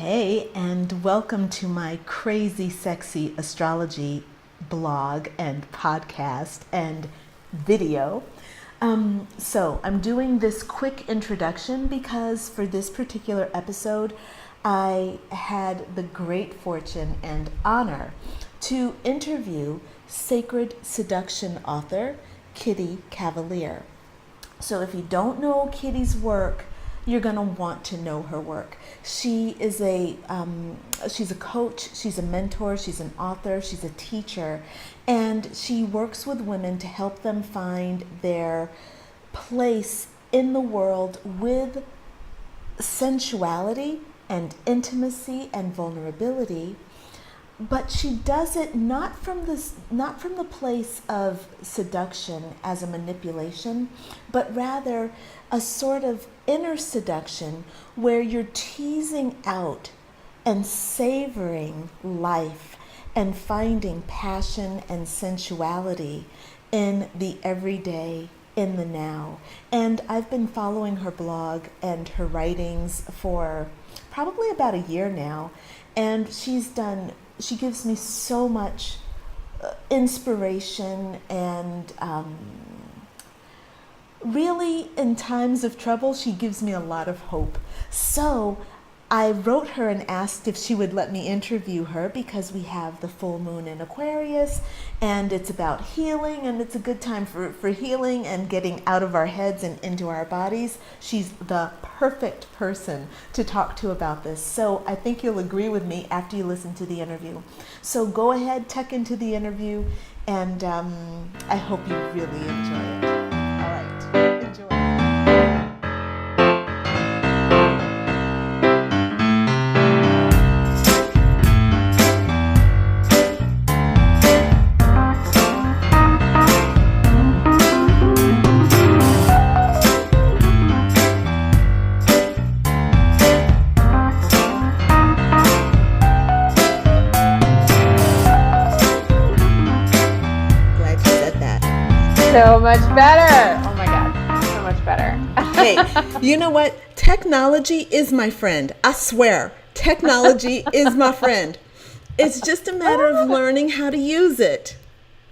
Hey, and welcome to my crazy sexy astrology blog and podcast and video. So I'm doing this quick introduction because for this particular episode, I had the great fortune and honor to interview sacred seduction author Kitty Cavalier. So if you don't know Kitty's work, you're going to want to know her work. She's a coach, she's a mentor, she's an author, she's a teacher, and she works with women to help them find their place in the world with sensuality and intimacy and vulnerability. But she does it not from the place of seduction as a manipulation, but rather a sort of inner seduction where you're teasing out and savoring life and finding passion and sensuality in the everyday, in the now. And I've been following her blog and her writings for probably about a year now, and she gives me so much inspiration and really in times of trouble, she gives me a lot of hope. So I wrote her and asked if she would let me interview her because we have the full moon in Aquarius and it's about healing, and it's a good time for healing and getting out of our heads and into our bodies. She's the perfect person to talk to about this. So I think you'll agree with me after you listen to the interview. So go ahead, tuck into the interview, and I hope you really enjoy it. All right, enjoy. So much better. Oh my God, so much better. Hey, you know what? Technology is my friend. I swear, technology is my friend. It's just a matter of learning how to use it.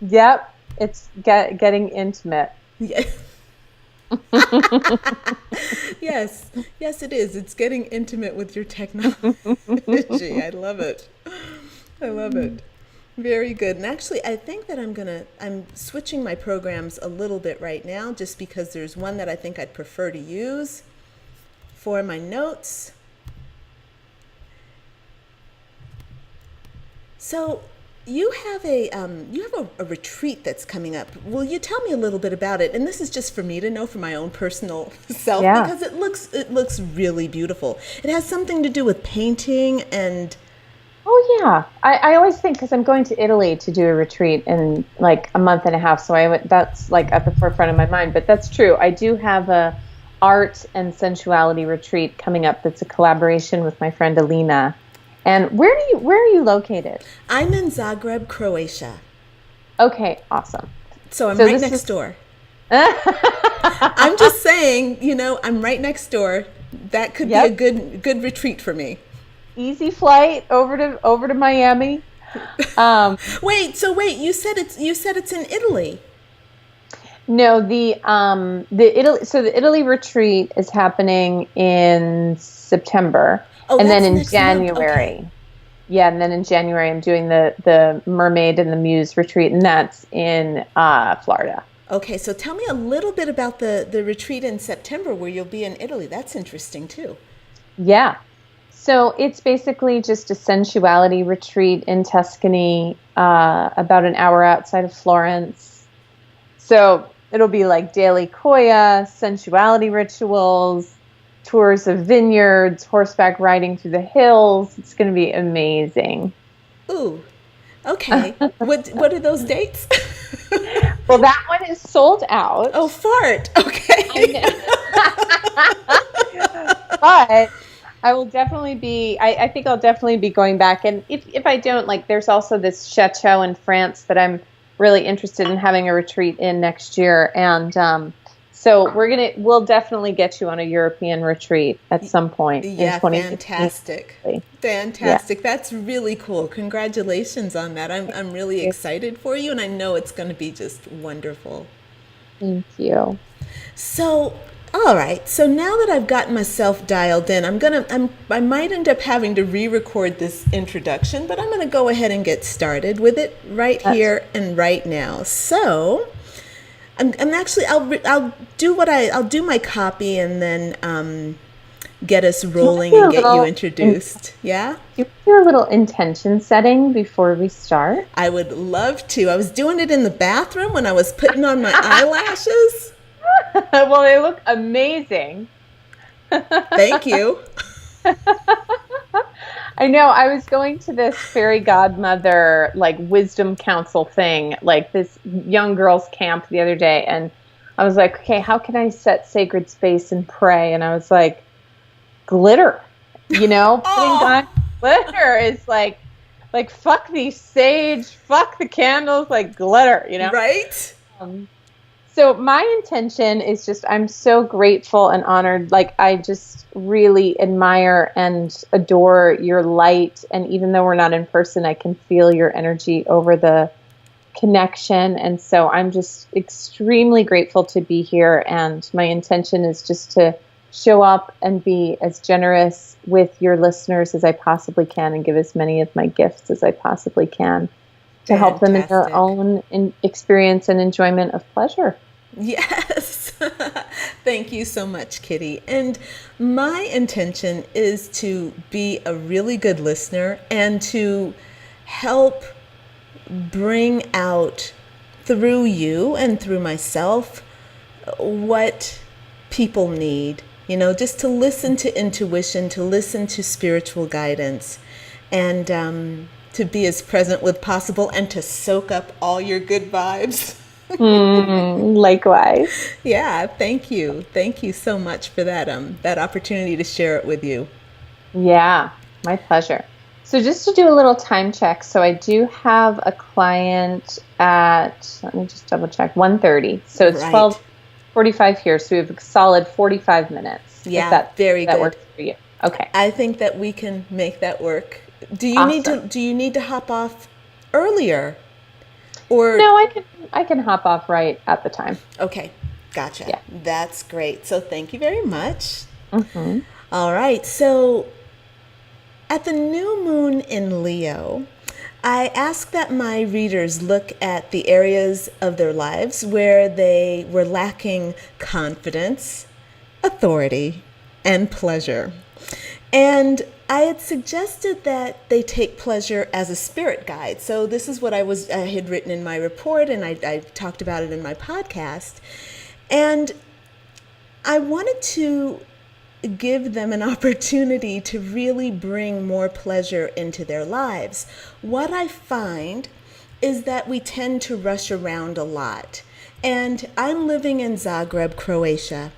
Yep, it's getting intimate. Yeah. Yes, it is. It's getting intimate with your technology. I love it. Very good. And actually, I think that I'm switching my programs a little bit right now just because there's one that I think I'd prefer to use for my notes. So you have a retreat that's coming up. Will you tell me a little bit about it? And this is just for me to know for my own personal self, because it looks really beautiful. It has something to do with painting and... Oh yeah, I always think, because I'm going to Italy to do a retreat in like a month and a half, so that's like at the forefront of my mind. But that's true. I do have a art and sensuality retreat coming up. That's a collaboration with my friend Alina. And where are you located? I'm in Zagreb, Croatia. Okay, awesome. So I'm right next door. I'm just saying, I'm right next door. That could be a good retreat for me. Easy flight over to Miami. Wait, you said it's in Italy. No, the Italy retreat is happening in September. Oh, and that's then in next January. month. Okay. Yeah, and then in January I'm doing the Mermaid and the Muse retreat, and that's in Florida. Okay, so tell me a little bit about the retreat in September where you'll be in Italy. That's interesting too. Yeah. So it's basically just a sensuality retreat in Tuscany, about an hour outside of Florence. So it'll be like daily koya, sensuality rituals, tours of vineyards, horseback riding through the hills. It's going to be amazing. Ooh, okay. What are those dates? Well, that one is sold out. Oh, fart. Okay. But I will definitely be, I think I'll definitely be going back. And if I don't, like, there's also this chateau in France that I'm really interested in having a retreat in next year. And So we'll definitely get you on a European retreat at some point in Yeah, 2016. fantastic. Yeah. Fantastic. That's really cool. Congratulations on that. I'm really excited for you, and I know it's going to be just wonderful. Thank you. So, all right. So now that I've gotten myself dialed in, I might end up having to re-record this introduction, but I'm going to go ahead and get started with it right That's here and right now. So, I'm actually I'll do my copy and then get us Do you want to rolling do and a get you little introduced. Yeah? do you want to do a little intention setting before we start? I would love to. I was doing it in the bathroom when I was putting on my eyelashes. Well, they look amazing. Thank you. I know. I was going to this fairy godmother, like wisdom council thing, like this young girls camp the other day. And I was like, okay, how can I set sacred space and pray? And I was like, glitter, putting Oh, on glitter is like, fuck the sage, fuck the candles, like glitter. right? Um, So my intention is just, I'm so grateful and honored. Like, I just really admire and adore your light. And even though we're not in person, I can feel your energy over the connection. And so I'm just extremely grateful to be here. And my intention is just to show up and be as generous with your listeners as I possibly can and give as many of my gifts as I possibly can to help them in their Fantastic. own experience and enjoyment of pleasure. Yes. Thank you so much, Kitty. And my intention is to be a really good listener and to help bring out through you and through myself what people need. Just to listen to intuition, to listen to spiritual guidance, and to be as present with possible and to soak up all your good vibes. Likewise. Yeah, thank you. Thank you so much for that opportunity to share it with you. Yeah, my pleasure. So just to do a little time check. So I do have a client at, let me just double check, 1:30. So it's Right. 12:45 here. So we have a solid 45 minutes. If Yeah, very that good. works for you. Okay. I think that we can make that work. Awesome. Do you need to hop off earlier? Or No, I can hop off right at the time. okay, gotcha. Yeah. That's great. So thank you very much. Mm-hmm. All right. So at the new moon in Leo, I ask that my readers look at the areas of their lives where they were lacking confidence, authority, and pleasure. And I had suggested that they take pleasure as a spirit guide. So this is what I had written in my report, and I talked about it in my podcast. And I wanted to give them an opportunity to really bring more pleasure into their lives. What I find is that we tend to rush around a lot. And I'm living in Zagreb, Croatia,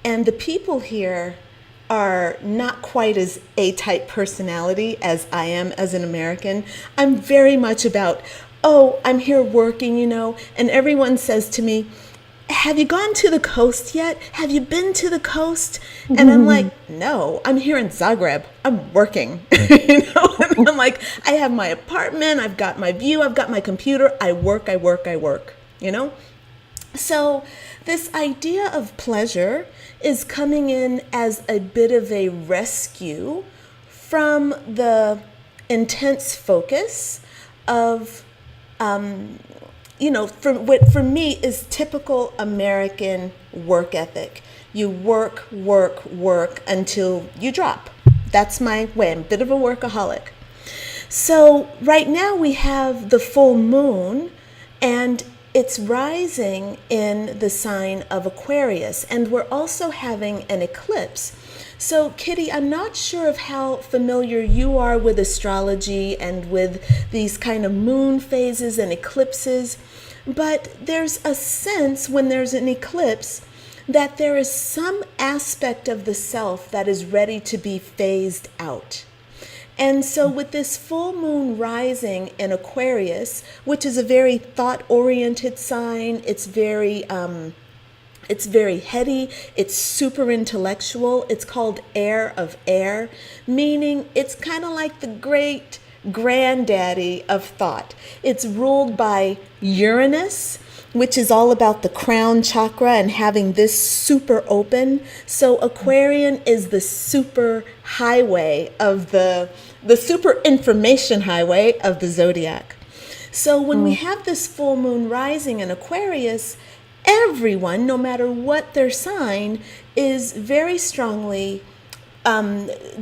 and the people here are not quite as A-type personality as I am as an American. I'm very much about, oh, I'm here working, and everyone says to me, have you gone to the coast yet? Have you been to the coast? And I'm like, no, I'm here in Zagreb. I'm working. And I'm like, I have my apartment. I've got my view. I've got my computer. I work, I work, I work, So this idea of pleasure is coming in as a bit of a rescue from the intense focus of for what for me is typical American work ethic. You work, work, work until you drop. That's my way. I'm a bit of a workaholic. So right now we have the full moon, and it's rising in the sign of Aquarius, and we're also having an eclipse. So, Kitty, I'm not sure of how familiar you are with astrology and with these kind of moon phases and eclipses, but there's a sense when there's an eclipse that there is some aspect of the self that is ready to be phased out. And so with this full moon rising in Aquarius, which is a very thought-oriented sign, it's very It's very heady. It's super intellectual. It's called Air of Air, meaning it's kind of like the great granddaddy of thought. It's ruled by Uranus, which is all about the crown chakra and having this super open. So Aquarian is the super highway of the super information highway of the zodiac. So when we have this full moon rising in Aquarius, everyone, no matter what their sign, is very strongly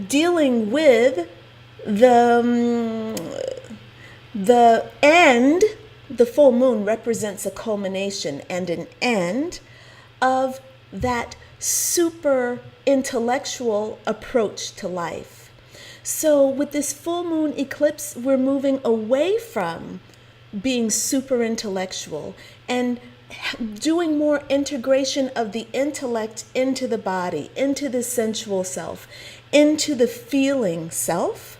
dealing with the end. The full moon represents a culmination and an end of that super intellectual approach to life. So with this full moon eclipse, we're moving away from being super intellectual and doing more integration of the intellect into the body, into the sensual self, into the feeling self.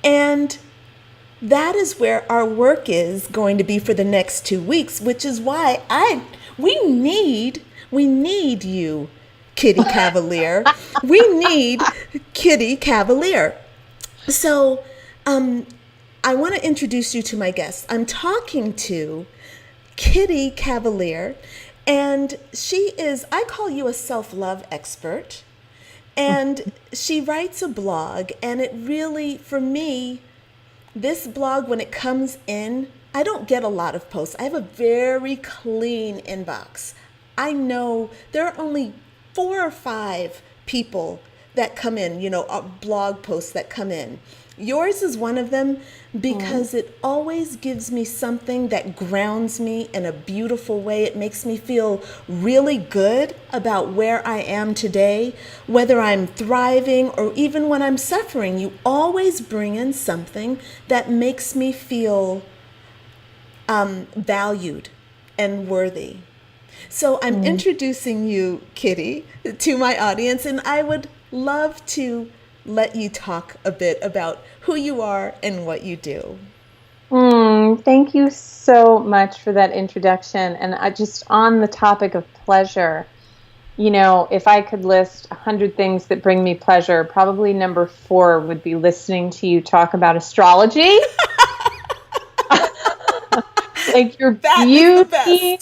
And that is where our work is going to be for the next 2 weeks, which is why we need you, Kitty Cavalier. We need Kitty Cavalier. So I want to introduce you to my guest. I'm talking to Kitty Cavalier, and she is, I call you a self-love expert, and she writes a blog, and it really, for me, this blog, when it comes in, I don't get a lot of posts. I have a very clean inbox. I know there are only 4 or 5 people that come in, blog posts that come in. Yours is one of them because it always gives me something that grounds me in a beautiful way. It makes me feel really good about where I am today, whether I'm thriving or even when I'm suffering. You always bring in something that makes me feel valued and worthy. So I'm introducing you, Kitty, to my audience, and I would love to let you talk a bit about who you are and what you do. Thank you so much for that introduction. And I just, on the topic of pleasure, if I could list 100 things that bring me pleasure, probably number 4 would be listening to you talk about astrology. Like your beauty,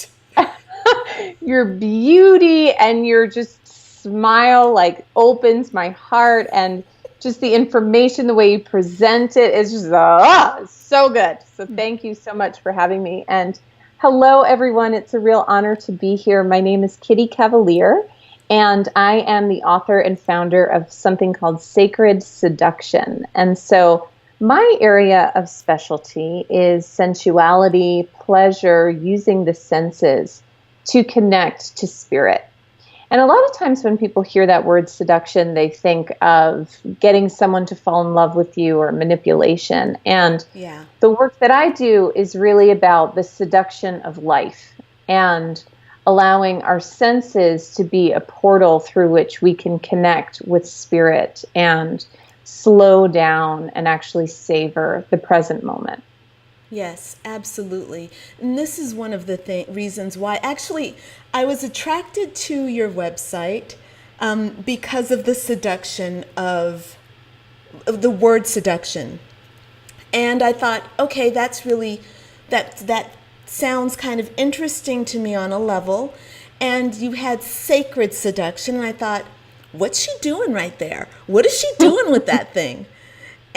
your beauty and your just smile like opens my heart, and just the information, the way you present it is just so good. So thank you so much for having me. And hello, everyone. It's a real honor to be here. My name is Kitty Cavalier, and I am the author and founder of something called Sacred Seduction. And so my area of specialty is sensuality, pleasure, using the senses to connect to spirit. And a lot of times when people hear that word seduction, they think of getting someone to fall in love with you or manipulation. And the work that I do is really about the seduction of life and allowing our senses to be a portal through which we can connect with spirit and slow down and actually savor the present moment. Yes, absolutely. And this is one of the reasons why actually I was attracted to your website because of the seduction of the word seduction. And I thought, okay, that's really, that sounds kind of interesting to me on a level. And you had sacred seduction. And I thought, what's she doing right there? What is she doing with that thing?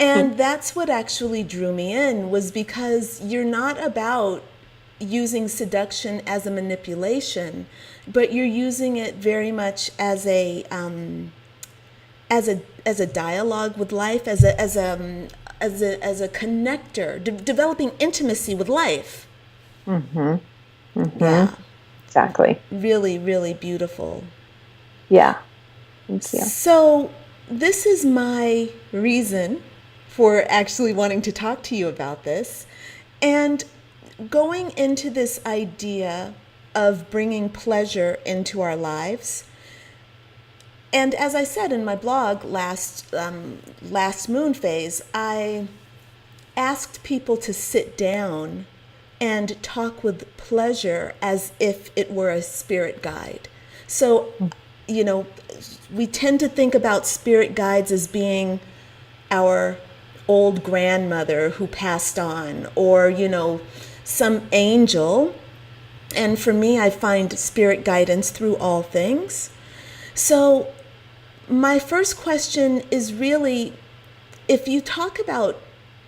And that's what actually drew me in, was because you're not about using seduction as a manipulation, but you're using it very much as a dialogue with life, as a connector, developing intimacy with life. Yeah, exactly. Really, really beautiful. Yeah, thank you. So this is my reason for actually wanting to talk to you about this, and going into this idea of bringing pleasure into our lives. And as I said in my blog last moon phase, I asked people to sit down and talk with pleasure as if it were a spirit guide. So, you know, we tend to think about spirit guides as being our old grandmother who passed on, or, you know, some angel. And for me, I find spirit guidance through all things. So my first question is really, if you talk about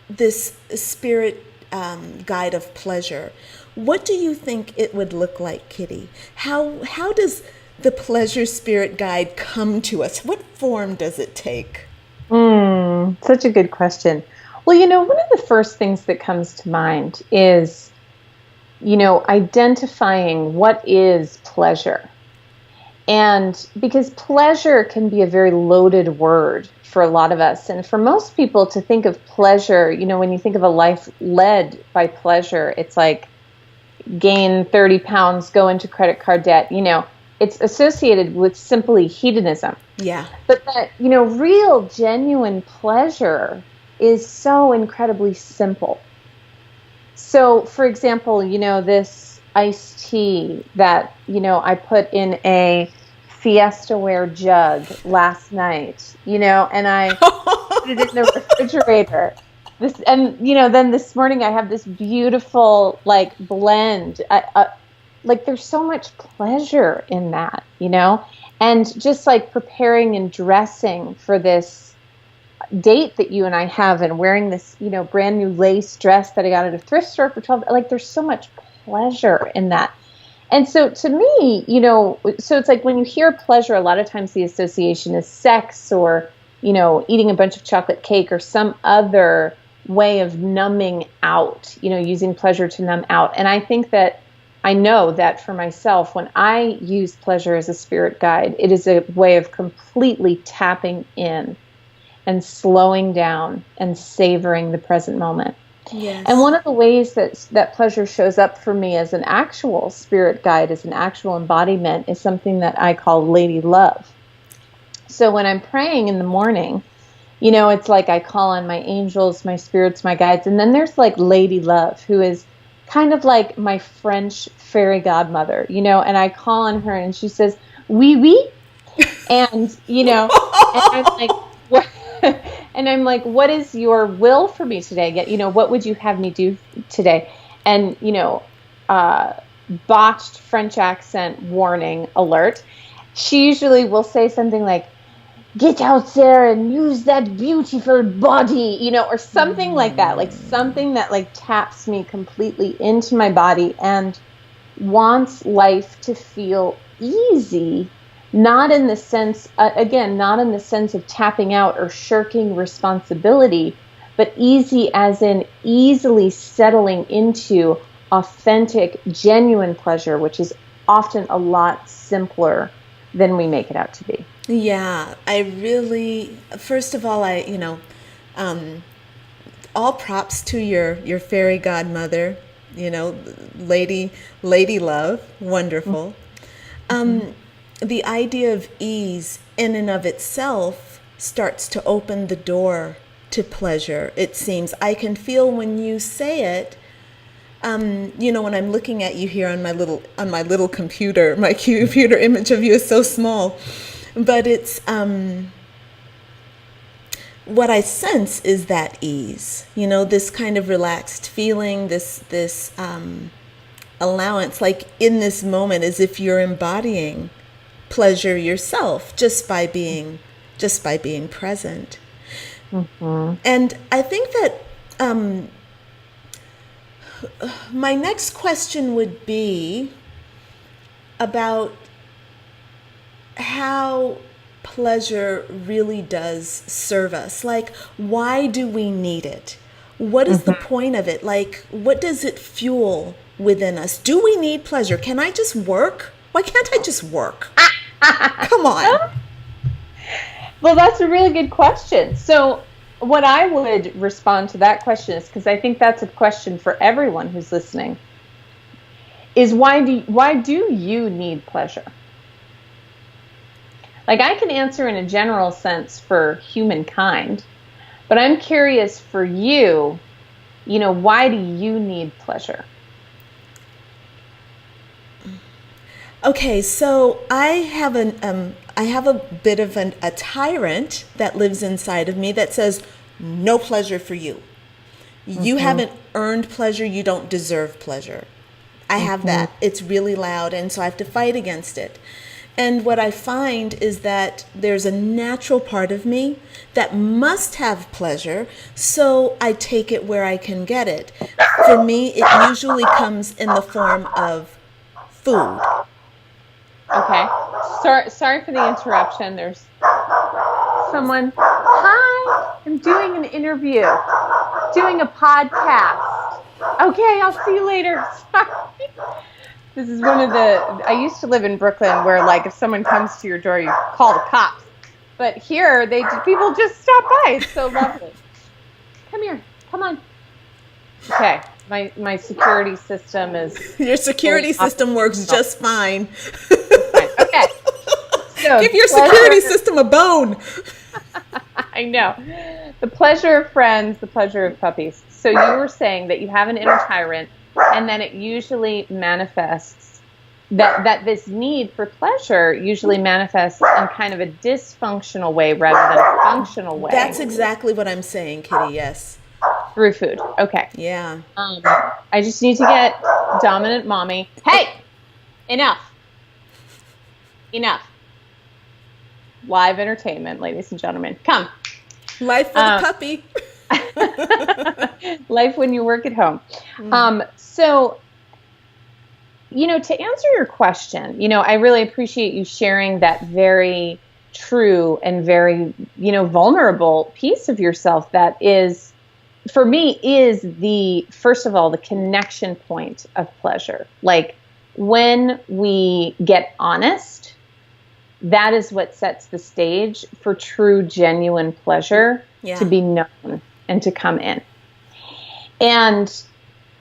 this spirit guide of pleasure, what do you think it would look like, Kitty? How does the pleasure spirit guide come to us? What form does it take? Such a good question. Well, one of the first things that comes to mind is, identifying what is pleasure. And because pleasure can be a very loaded word for a lot of us. And for most people to think of pleasure, when you think of a life led by pleasure, it's like gain 30 pounds, go into credit card debt. It's associated with simply hedonism. Yeah. But that, real, genuine pleasure is so incredibly simple. So, for example, this iced tea that, I put in a Fiesta-ware jug last night, and I put it in the refrigerator. Then this morning I have this beautiful, blend. There's so much pleasure in that, and just preparing and dressing for this date that you and I have, and wearing this, brand new lace dress that I got at a thrift store for 12, there's so much pleasure in that. And so to me, so it's like when you hear pleasure, a lot of times the association is sex, or, eating a bunch of chocolate cake, or some other way of numbing out, using pleasure to numb out. And I know that for myself, when I use pleasure as a spirit guide, it is a way of completely tapping in and slowing down and savoring the present moment. Yes. And one of the ways that pleasure shows up for me as an actual spirit guide, as an actual embodiment, is something that I call Lady Love. So when I'm praying in the morning, it's like I call on my angels, my spirits, my guides. And then there's Lady Love, who is kind of like my French fairy godmother, and I call on her and she says, oui, oui. And, and I'm like, what? And I'm like, what is your will for me today? What would you have me do today? And, botched French accent warning alert. She usually will say something like, get out there and use that beautiful body, or something like that, something that taps me completely into my body and wants life to feel easy. Not in the sense, not in the sense of tapping out or shirking responsibility, but easy as in easily settling into authentic, genuine pleasure, which is often a lot simpler than we make it out to be. Yeah, first of all, all props to your fairy godmother, Lady Love, wonderful. The idea of ease in and of itself starts to open the door to pleasure, it seems. I can feel when you say it, when I'm looking at you here on my little computer, my computer image of you is so small, but it's, what I sense is that ease, this kind of relaxed feeling, this allowance, in this moment, as if you're embodying pleasure yourself just by being present. Mm-hmm. And I think that my next question would be about how pleasure really does serve us. Why do we need it? What is the point of it? What does it fuel within us? Do we need pleasure? Can I just work? Why can't I just work? Come on. Well, that's a really good question. So what I would respond to that question is, because I think that's a question for everyone who's listening, is why do you need pleasure? I can answer in a general sense for humankind, but I'm curious for you, why do you need pleasure? Okay, so I have a bit of a tyrant that lives inside of me that says no pleasure for you. You Mm-hmm. haven't earned pleasure, you don't deserve pleasure. I have Mm-hmm. that. It's really loud, and so I have to fight against it. And what I find is that there's a natural part of me that must have pleasure, so I take it where I can get it. For me, it usually comes in the form of food. Okay. Sorry for the interruption. There's someone. Hi, I'm doing an interview, doing a podcast. Okay, I'll see you later. Sorry. This is one of the. I used to live in Brooklyn, where like if someone comes to your door, you call the cops. But here, people just stop by. It's so lovely. Come here. Come on. Okay. My security system is Your security system works just fine. fine. Okay. So Give your pleasure, security system a bone. I know. The pleasure of friends, the pleasure of puppies. So you were saying that you have an inner tyrant, and then it usually manifests that this need for pleasure usually manifests in kind of a dysfunctional way rather than a functional way. That's exactly what I'm saying, Kitty. Yes. Through food. Okay. Yeah. I just need to get dominant mommy. Hey, enough. Live entertainment, ladies and gentlemen. Come. Life for the puppy. Life when you work at home. So, to answer your question, I really appreciate you sharing that very true and very, vulnerable piece of yourself that is, for me, is first of all, the connection point of pleasure. Like when we get honest, that is what sets the stage for true, genuine pleasure to be known and to come in. And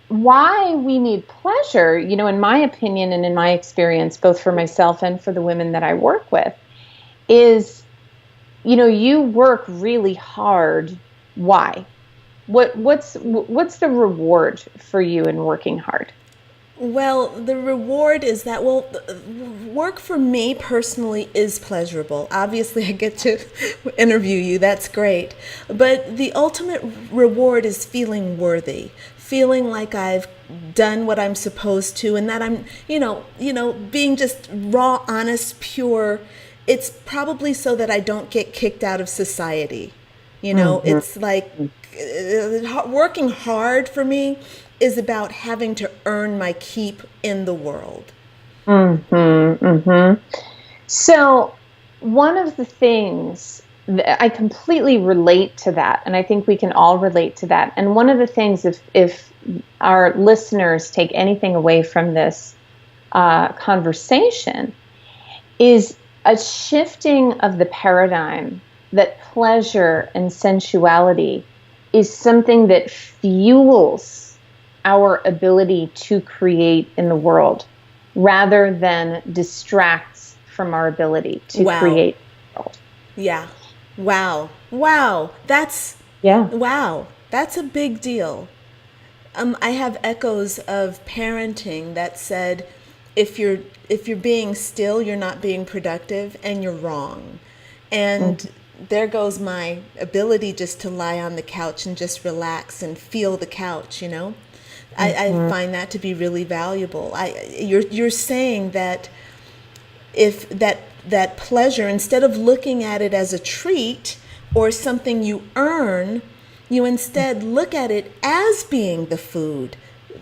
why we need pleasure, in my opinion and in my experience, both for myself and for the women that I work with, is, you work really hard. Why? What's the reward for you in working hard? Well, the reward is that, work for me personally is pleasurable. Obviously, I get to interview you. That's great. But the ultimate reward is feeling worthy, feeling like I've done what I'm supposed to, and that I'm, being just raw, honest, pure. It's probably so that I don't get kicked out of society. It's like working hard for me is about having to earn my keep in the world. So one of the things that I completely relate to that, and I think we can all relate to that. And one of the things, if our listeners take anything away from this conversation, is a shifting of the paradigm that pleasure and sensuality is something that fuels our ability to create in the world rather than distracts from our ability to create in the world. Yeah. Wow. That's a big deal. I have echoes of parenting that said, if you're being still, you're not being productive, and you're wrong. And there goes my ability just to lie on the couch and just relax and feel the couch, I find that to be really valuable. You're saying that if that pleasure, instead of looking at it as a treat or something you earn, you instead look at it as being the food,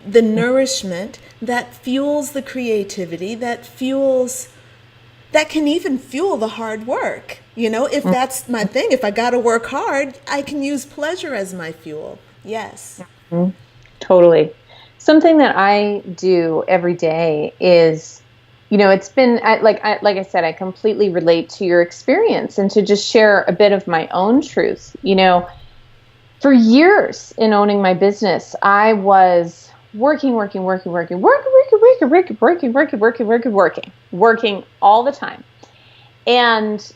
the nourishment that fuels the creativity, that can even fuel the hard work. If that's my thing, if I got to work hard, I can use pleasure as my fuel. Yes. Totally. Something that I do every day is, it's been like I said, I completely relate to your experience, and to just share a bit of my own truth. For years in owning my business, I was working all the time, and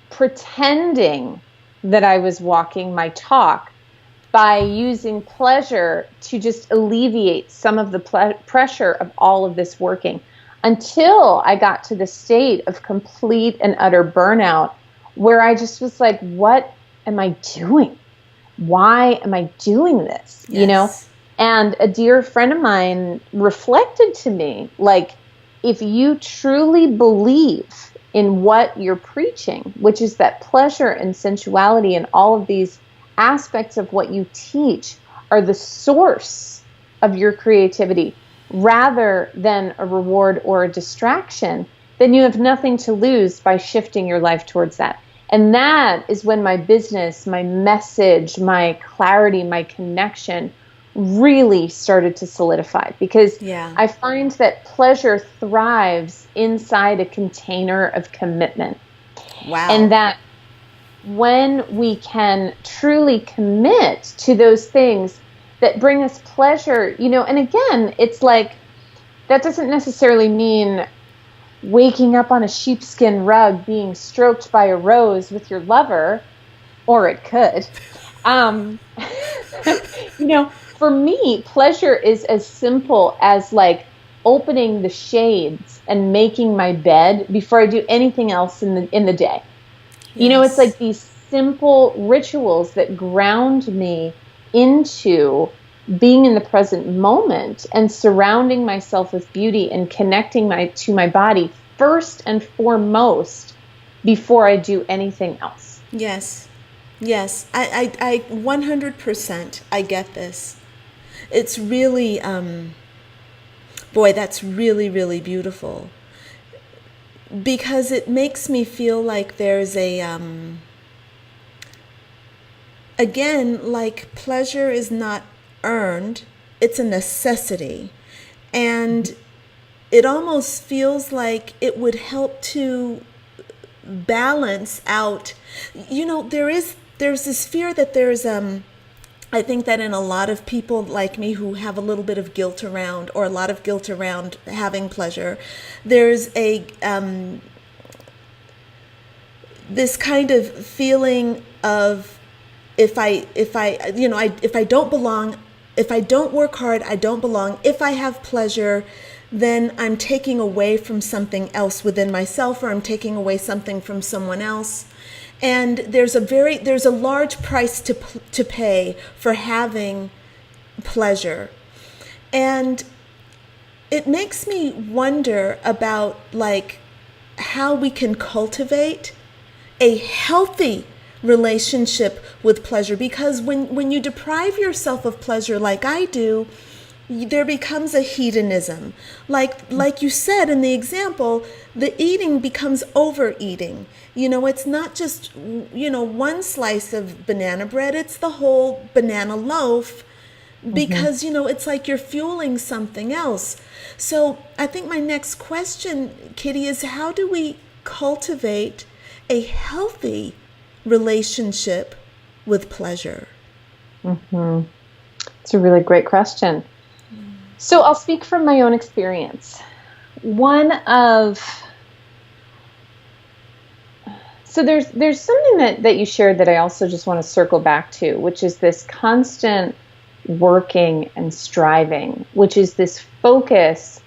pretending that I was walking my talk by using pleasure to just alleviate some of the pressure of all of this working. until I got to the state of complete and utter burnout where I just was like, what am I doing? Why am I doing this? Yes. You know? And a dear friend of mine reflected to me, like, if you truly believe in what you're preaching, which is that pleasure and sensuality and all of these aspects of what you teach are the source of your creativity rather than a reward or a distraction, then you have nothing to lose by shifting your life towards that. And that is when my business, my message, my clarity, my connection really started to solidify, because I find that pleasure thrives inside a container of commitment. Wow. And that when we can truly commit to those things that bring us pleasure, you know, and again, it's like, that doesn't necessarily mean waking up on a sheepskin rug being stroked by a rose with your lover, or it could. You know, for me, pleasure is as simple as like opening the shades and making my bed before I do anything else in the day. Yes. You know, it's like these simple rituals that ground me into being in the present moment and surrounding myself with beauty and connecting to my body first and foremost before I do anything else. Yes. Yes. I 100%, I get this. It's really, boy, that's really, really beautiful, because it makes me feel like there's a, again, like pleasure is not earned, it's a necessity. And it almost feels like it would help to balance out, you know, there's this fear that there's, I think that in a lot of people like me who have a little bit of guilt around, or a lot of guilt around having pleasure, there's a this kind of feeling of if I don't belong, if I don't work hard, I don't belong. If I have pleasure, then I'm taking away from something else within myself, or I'm taking away something from someone else. And there's a large price to pay for having pleasure. And it makes me wonder about like how we can cultivate a healthy relationship with pleasure, because when you deprive yourself of pleasure like I do, there becomes a hedonism. Like you said in the example, the eating becomes overeating. You know, it's not just, you know, one slice of banana bread, it's the whole banana loaf, because, you know, it's like you're fueling something else. So I think my next question, Kitty, is how do we cultivate a healthy relationship with pleasure? It's a really great question. So I'll speak from my own experience. So there's something that you shared that I also just want to circle back to, which is this constant working and striving, which is this focus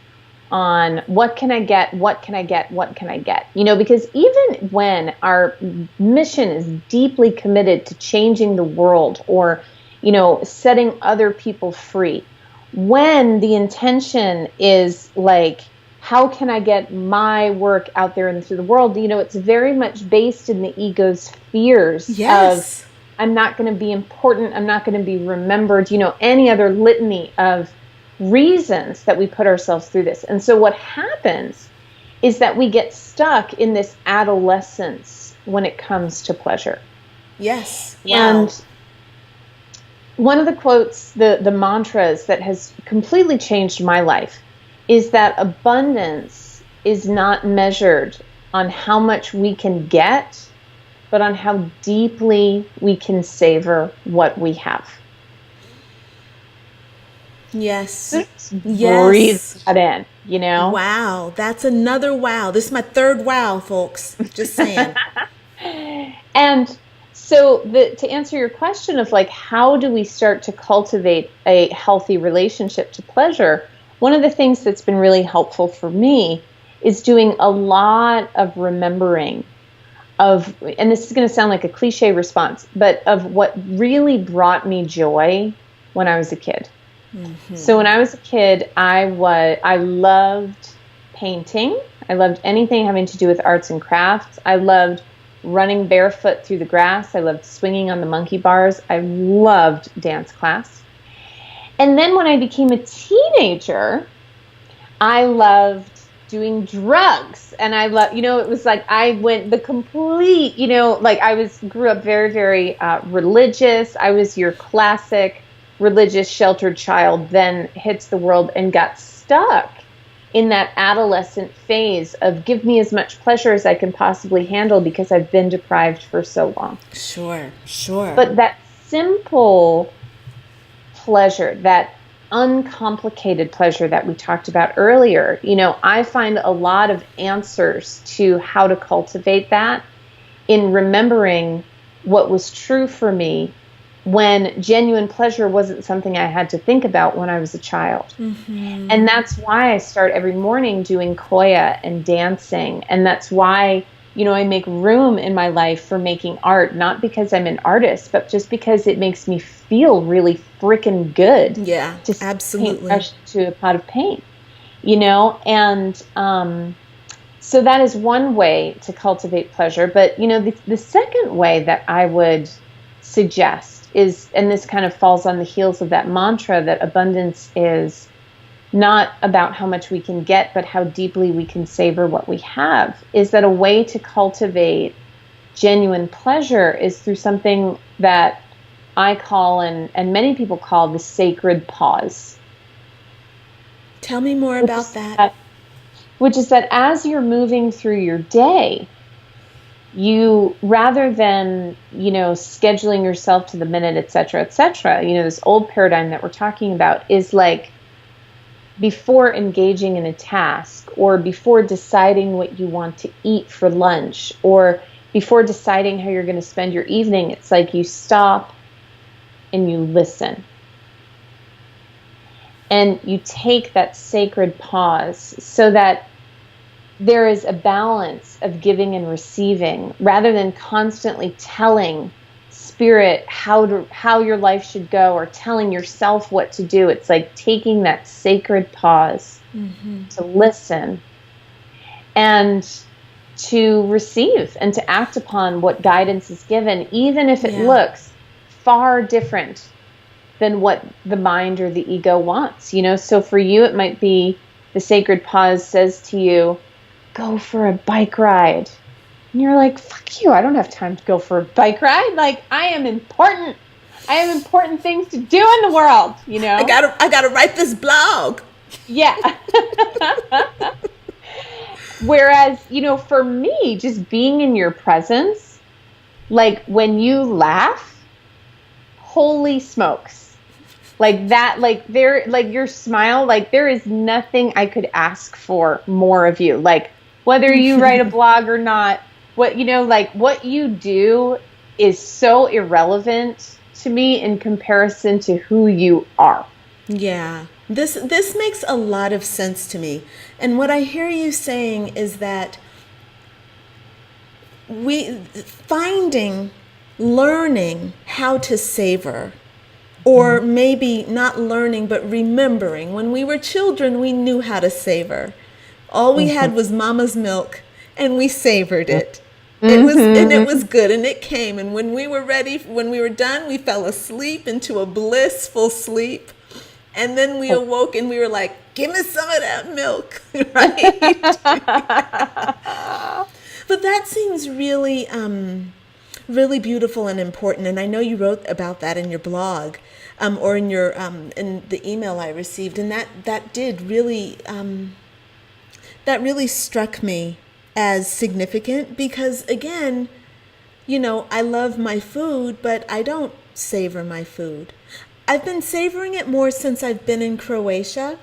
on what can I get, what can I get, what can I get? You know, because even when our mission is deeply committed to changing the world, or, you know, setting other people free, when the intention is like, how can I get my work out there into the world? You know, it's very much based in the ego's fears of, I'm not going to be important, I'm not going to be remembered, you know, any other litany of reasons that we put ourselves through this. And so what happens is that we get stuck in this adolescence when it comes to pleasure. Yes. Wow. And one of the quotes, the mantras that has completely changed my life is that abundance is not measured on how much we can get, but on how deeply we can savor what we have. Yes. Yes. Breathe that in, you know? Wow. That's another wow. This is my third wow, folks. Just saying. And so to answer your question of like, how do we start to cultivate a healthy relationship to pleasure? one of the things that's been really helpful for me is doing a lot of remembering of, and this is going to sound like a cliche response, but of what really brought me joy when I was a kid. Mm-hmm. So when I was a kid, I loved painting. I loved anything having to do with arts and crafts. I loved running barefoot through the grass. I loved swinging on the monkey bars. I loved dance class. And then when I became a teenager, I loved doing drugs. And I love, it was like I went the complete, like grew up very, very religious. I was your classic religious sheltered child, then hits the world and got stuck in that adolescent phase of give me as much pleasure as I can possibly handle because I've been deprived for so long. Sure. But that simple pleasure, that uncomplicated pleasure that we talked about earlier, I find a lot of answers to how to cultivate that in remembering what was true for me when genuine pleasure wasn't something I had to think about when I was a child. Mm-hmm. And that's why I start every morning doing koya and dancing. And that's why, I make room in my life for making art, not because I'm an artist, but just because it makes me feel really freaking good. Yeah, to absolutely. Paint brush to a pot of paint, and so that is one way to cultivate pleasure. But, the second way that I would suggest is, and this kind of falls on the heels of that mantra, that abundance is not about how much we can get, but how deeply we can savor what we have, is that a way to cultivate genuine pleasure is through something that I call, and many people call, the sacred pause. Tell me more about that. Which is that as you're moving through your day, you, rather than, scheduling yourself to the minute, et cetera, this old paradigm that we're talking about is like before engaging in a task, or before deciding what you want to eat for lunch, or before deciding how you're going to spend your evening, it's like you stop and you listen. And you take that sacred pause so that there is a balance of giving and receiving, rather than constantly telling spirit how your life should go, or telling yourself what to do. It's like taking that sacred pause to listen and to receive and to act upon what guidance is given, even if it looks far different than what the mind or the ego wants. So for you, it might be the sacred pause says to you, go for a bike ride. And you're like, fuck you, I don't have time to go for a bike ride. Like, I am important. I have important things to do in the world, I gotta write this blog. Yeah. Whereas, for me, just being in your presence, like when you laugh, holy smokes. Like that, like your smile, like there is nothing I could ask for more of you. Like, whether you write a blog or not, what you do is so irrelevant to me in comparison to who you are. Yeah. This makes a lot of sense to me. And what I hear you saying is that learning how to savor, or maybe not learning, but remembering. When we were children, we knew how to savor. All we had was mama's milk, and we savored it. It was good, and it came. And when we were ready, when we were done, we fell asleep into a blissful sleep. And then we awoke, and we were like, give me some of that milk, right? But that seems really, really beautiful and important. And I know you wrote about that in your blog, or in your in the email I received, and that did really. That really struck me as significant because, again, I love my food, but I don't savor my food. I've been savoring it more since I've been in Croatia,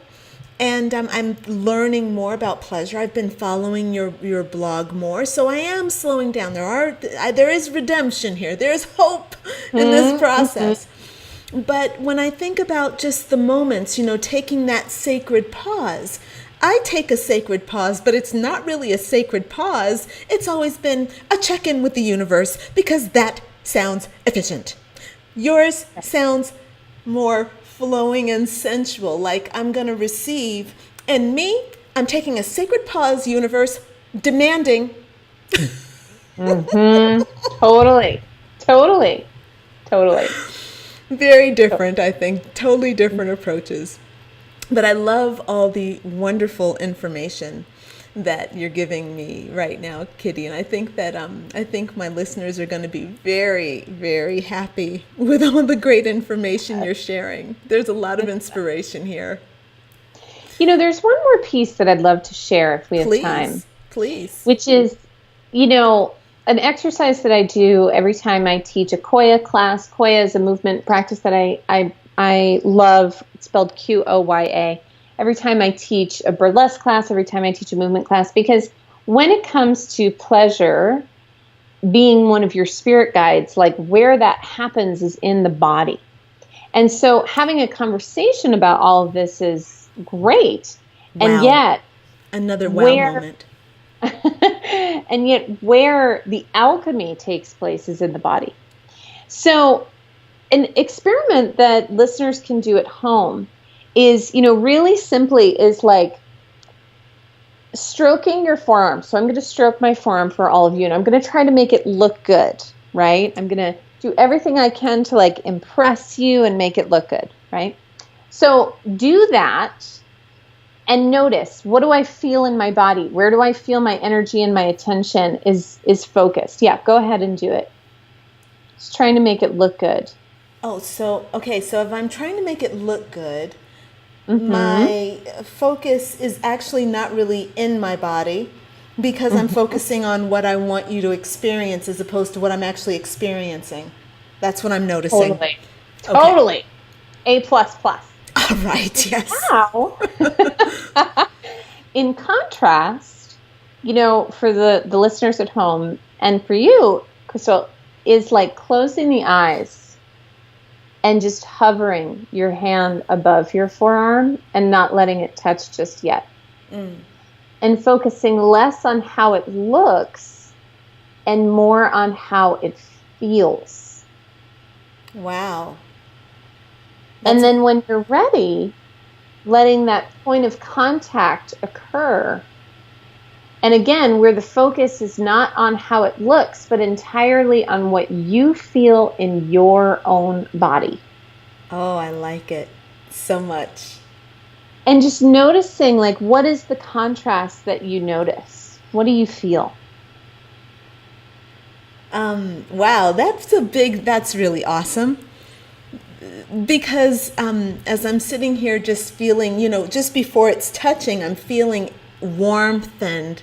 and I'm learning more about pleasure. I've been following your blog more, so I am slowing down. There is redemption here. There is hope in this process. But when I think about just the moments, taking that sacred pause, I take a sacred pause, but it's not really a sacred pause. It's always been a check-in with the universe because that sounds efficient. Yours sounds more flowing and sensual, like I'm going to receive. And me, I'm taking a sacred pause, universe, demanding. Totally. Totally. Totally. Very different, I think. Totally different approaches. But I love all the wonderful information that you're giving me right now, Kitty. And I think that I think my listeners are going to be very, very happy with all the great information you're sharing. There's a lot of inspiration here. There's one more piece that I'd love to share if we have time. Please. Which is, an exercise that I do every time I teach a Koya class. Koya is a movement practice that I love. It's spelled Qoya. Every time I teach a burlesque class, every time I teach a movement class, because when it comes to pleasure, being one of your spirit guides, like where that happens is in the body. And so having a conversation about all of this is great. Wow. And yet, another wow moment. And yet where the alchemy takes place is in the body. So an experiment that listeners can do at home is, really simply is like stroking your forearm. So I'm going to stroke my forearm for all of you, and I'm going to try to make it look good, right? I'm going to do everything I can to like impress you and make it look good, right? So do that and notice, what do I feel in my body? Where do I feel my energy and my attention is focused? Yeah, go ahead and do it. Just trying to make it look good. Oh, so if I'm trying to make it look good, my focus is actually not really in my body because I'm focusing on what I want you to experience as opposed to what I'm actually experiencing. That's what I'm noticing. Totally. A++. All right, yes. Now, in contrast, for the listeners at home and for you, Crystal, is like closing the eyes and just hovering your hand above your forearm and not letting it touch just yet. And focusing less on how it looks and more on how it feels. Wow. And then when you're ready, letting that point of contact occur. And again, where the focus is not on how it looks, but entirely on what you feel in your own body. Oh, I like it so much. And just noticing, like, what is the contrast that you notice? What do you feel? Wow, that's really awesome. Because as I'm sitting here just feeling, just before it's touching, I'm feeling warmth, and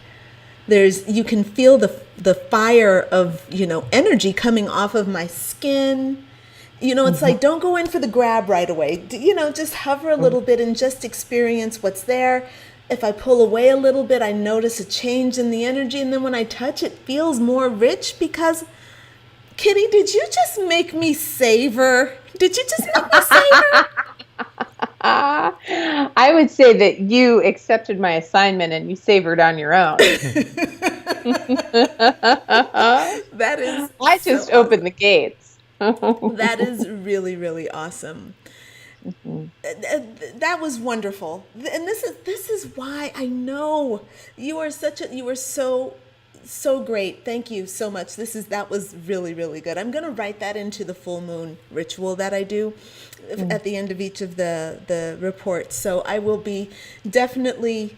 you can feel the fire of, energy coming off of my skin. It's like, don't go in for the grab right away. Just hover a little bit and just experience what's there. If I pull away a little bit, I notice a change in the energy. And then when I touch, it feels more rich because, Kitty, did you just make me savor? Did you just make me savor? I would say that you accepted my assignment and you savored on your own. That is I just opened the gates. That is really, really awesome. That was wonderful. And this is why I know you are so great. Thank you so much. That was really, really good. I'm going to write that into the full moon ritual that I do at the end of each of the reports. So I will be definitely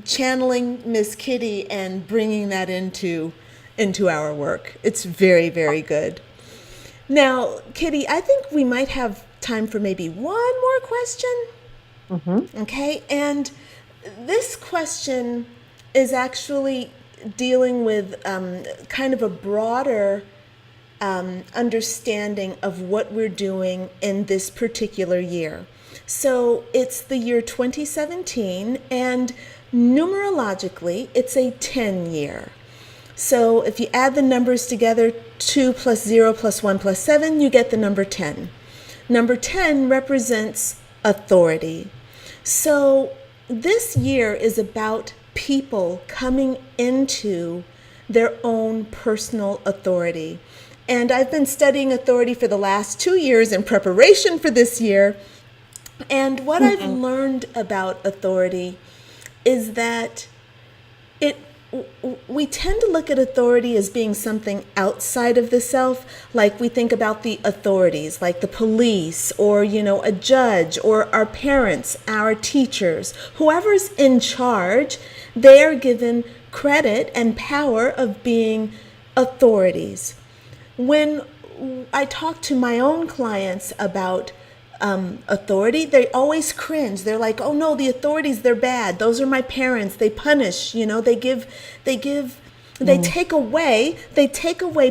channeling Miss Kitty and bringing that into our work. It's very, very good. Now, Kitty, I think we might have time for maybe one more question. Okay. And this question is actually dealing with kind of a broader understanding of what we're doing in this particular year. So it's the year 2017, and numerologically, it's a 10 year. So if you add the numbers together, 2 plus 0 plus 1 plus 7, you get the number 10. Number 10 represents authority. So this year is about people coming into their own personal authority. And I've been studying authority for the last 2 years in preparation for this year. And what I've learned about authority is that we tend to look at authority as being something outside of the self. Like we think about the authorities, like the police or, a judge or our parents, our teachers, whoever's in charge, they are given credit and power of being authorities. When I talk to my own clients about authority, they always cringe. They're like, "Oh no, the authorities, they're bad. Those are my parents. They punish. They take away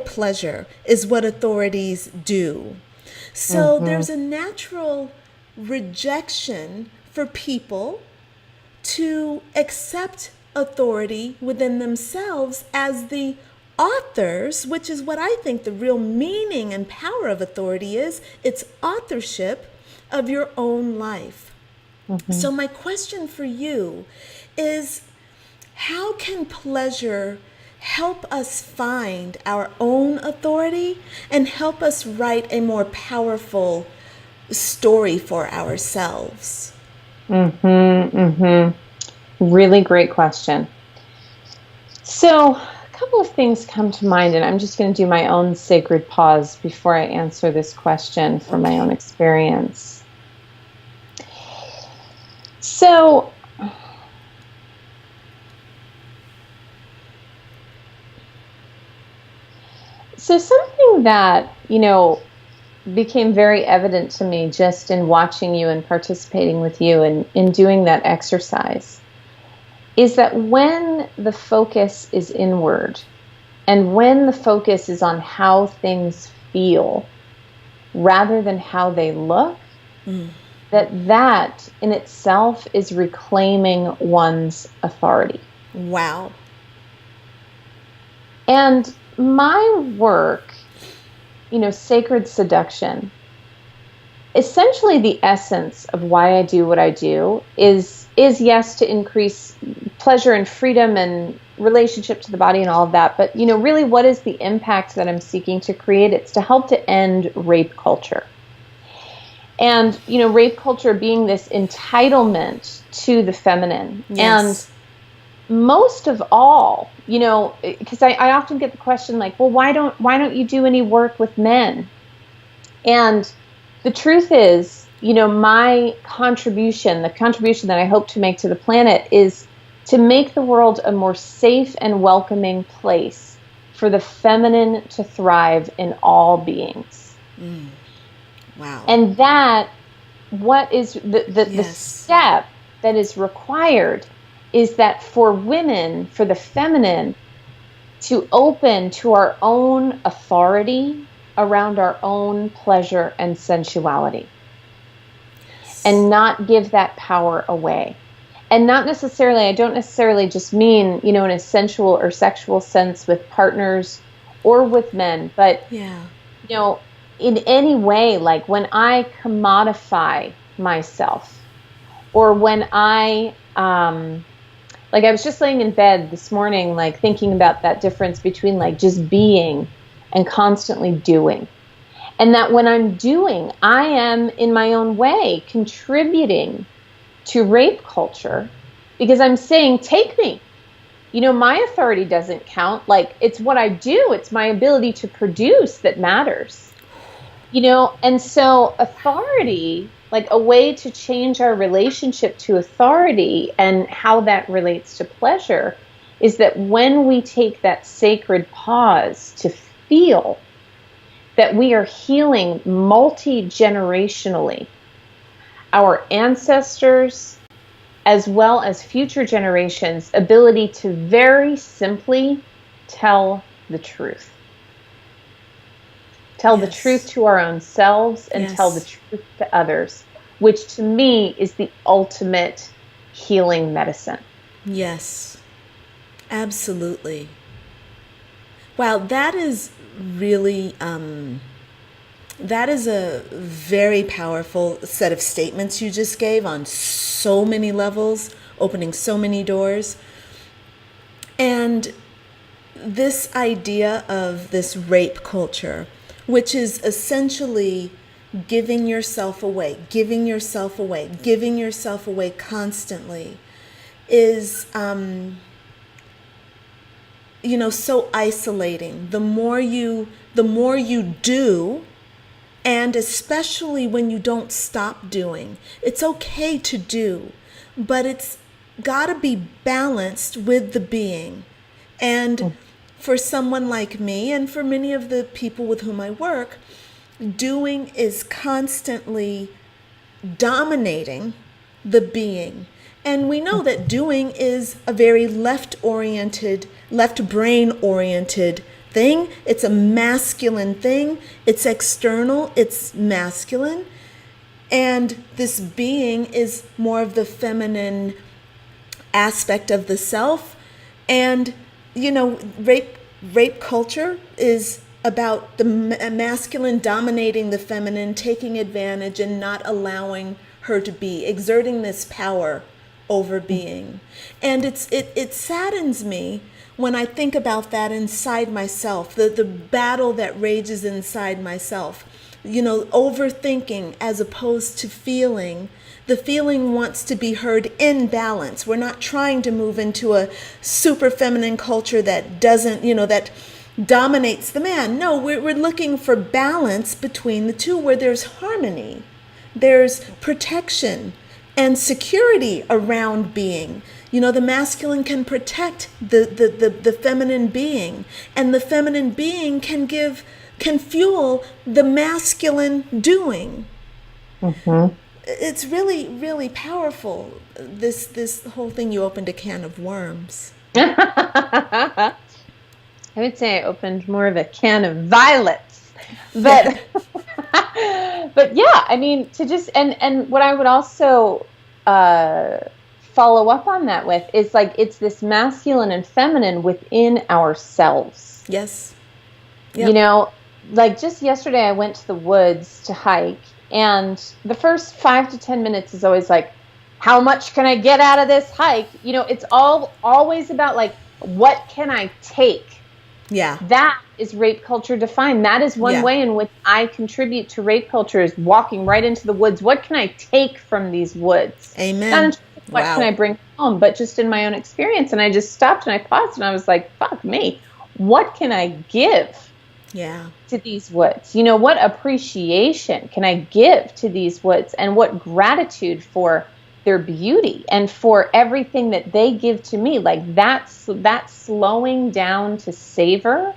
pleasure is what authorities do." So there's a natural rejection for people to accept authority within themselves as the authors, which is what I think the real meaning and power of authority is. It's authorship of your own life. So my question for you is, how can pleasure help us find our own authority and help us write a more powerful story for ourselves? Really great question. So a couple of things come to mind, and I'm just going to do my own sacred pause before I answer this question from my own experience. So something that, became very evident to me just in watching you and participating with you and in doing that exercise is that when the focus is inward and when the focus is on how things feel rather than how they look, that in itself is reclaiming one's authority. Wow. And my work, Sacred Seduction, essentially the essence of why I do what I do is yes, to increase pleasure and freedom and relationship to the body and all of that. But, really what is the impact that I'm seeking to create? It's to help to end rape culture. And, rape culture being this entitlement to the feminine. Yes. And most of all, because I often get the question like, well, why don't you do any work with men? And the truth is, my contribution, the contribution that I hope to make to the planet is to make the world a more safe and welcoming place for the feminine to thrive in all beings. Wow. And that what is the step that is required is that for women, for the feminine, to open to our own authority around our own pleasure and sensuality. And not give that power away. And not necessarily, I don't necessarily just mean, in a sensual or sexual sense with partners or with men, but, in any way, like when I commodify myself or when I was just laying in bed this morning, like thinking about that difference between like just being and constantly doing. And that when I'm doing, I am in my own way contributing to rape culture because I'm saying, take me. My authority doesn't count. Like it's what I do. It's my ability to produce that matters. And so authority, like a way to change our relationship to authority and how that relates to pleasure is that when we take that sacred pause to feel that we are healing multi-generationally our ancestors as well as future generations' ability to very simply tell the truth. Tell the truth to our own selves and tell the truth to others, which to me is the ultimate healing medicine. Yes, absolutely. Wow, that is really That is a very powerful set of statements you just gave on so many levels, opening so many doors. And this idea of this rape culture, which is essentially giving yourself away, giving yourself away, giving yourself away constantly, is, so isolating. The more you do, and especially when you don't stop doing, it's okay to do, but it's got to be balanced with the being. And for someone like me, and for many of the people with whom I work, doing is constantly dominating the being. And we know that doing is a very left brain oriented thing. It's a masculine thing. It's external. It's masculine. And this being is more of the feminine aspect of the self. And, rape culture is about the masculine dominating the feminine, taking advantage and not allowing her to be, exerting this power over being. And it saddens me when I think about that inside myself, the battle that rages inside myself, overthinking as opposed to feeling. The feeling wants to be heard in balance. We're not trying to move into a super feminine culture that doesn't, that dominates the man. No, we're looking for balance between the two, where there's harmony, there's protection and security around being. The masculine can protect the feminine being, and the feminine being can fuel the masculine doing. Mm-hmm. It's really, really powerful. This whole thing, you opened a can of worms. I would say I opened more of a can of violets, but but yeah, I mean, to just and what I would also follow up on that with is like, it's this masculine and feminine within ourselves. Yes. Yep. Like just yesterday I went to the woods to hike, and the first 5 to 10 minutes is always like, how much can I get out of this hike? It's always about like, what can I take? Yeah. That is rape culture defined. That is one way in which I contribute to rape culture, is walking right into the woods. What can I take from these woods? Amen. What can I bring home? But just in my own experience. And I just stopped and I paused and I was like, fuck me. What can I give to these woods? What appreciation can I give to these woods? And what gratitude for their beauty and for everything that they give to me. Like that slowing down to savor,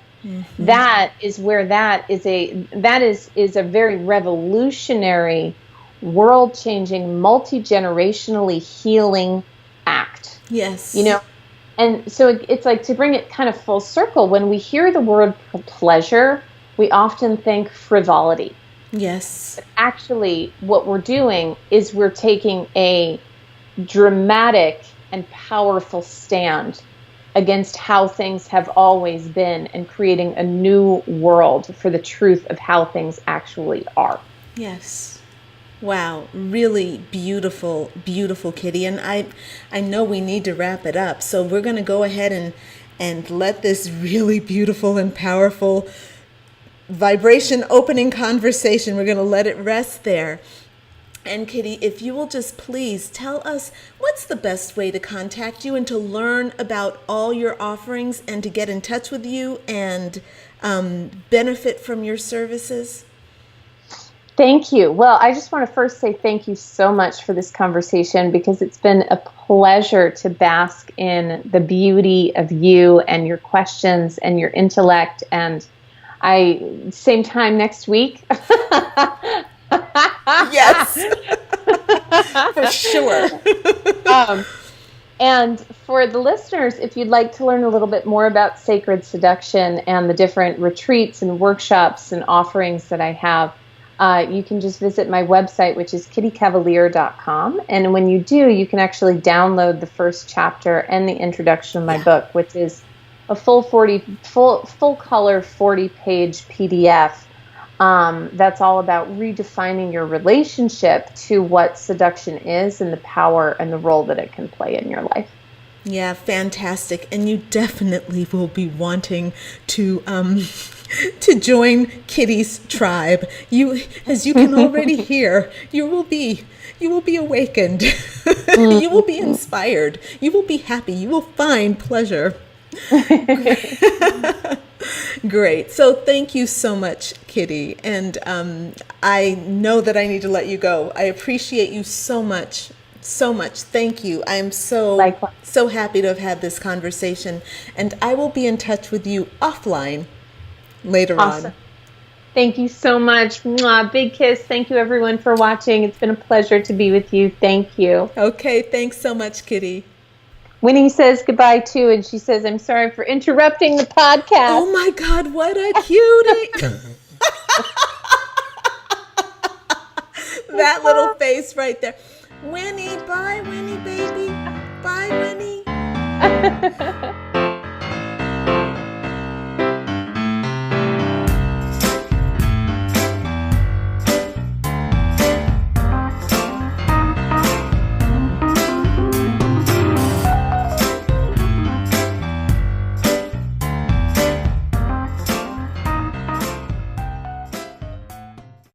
that is where that is a very revolutionary, world-changing, multi-generationally healing act. Yes. And so it's like, to bring it kind of full circle, when we hear the word pleasure, we often think frivolity. Yes. But actually, what we're doing is we're taking a dramatic and powerful stand against how things have always been, and creating a new world for the truth of how things actually are. Yes. Wow. Really beautiful, beautiful, Kitty. And I know we need to wrap it up. So we're going to go ahead and let this really beautiful and powerful vibration opening conversation, we're going to let it rest there. And Kitty, if you will just please tell us, what's the best way to contact you and to learn about all your offerings and to get in touch with you and benefit from your services? Thank you. Well, I just want to first say thank you so much for this conversation, because it's been a pleasure to bask in the beauty of you and your questions and your intellect. And same time next week. Yes, for sure. And for the listeners, if you'd like to learn a little bit more about Sacred Seduction and the different retreats and workshops and offerings that I have, you can just visit my website, which is kittycavalier.com. And when you do, you can actually download the first chapter and the introduction of my book, which is a full color 40-page PDF That's all about redefining your relationship to what seduction is and the power and the role that it can play in your life. Yeah, fantastic. And you definitely will be wanting to to join Kitty's tribe. As you can already hear, you will be awakened. You will be inspired. You will be happy. You will find pleasure. Great. So thank you so much, Kitty. And I know that I need to let you go. I appreciate you so much. So much. Thank you. I am Likewise. so happy to have had this conversation. And I will be in touch with you offline later Awesome. on. Thank you so much. Mwah, big kiss. Thank you, everyone, for watching. It's been a pleasure to be with you. Thank you. Okay. Thanks so much, Kitty. Winnie says goodbye, too, and she says, I'm sorry for interrupting the podcast. Oh, my God. What a cutie. That little face right there. Winnie, bye, Winnie, baby. Bye, Winnie.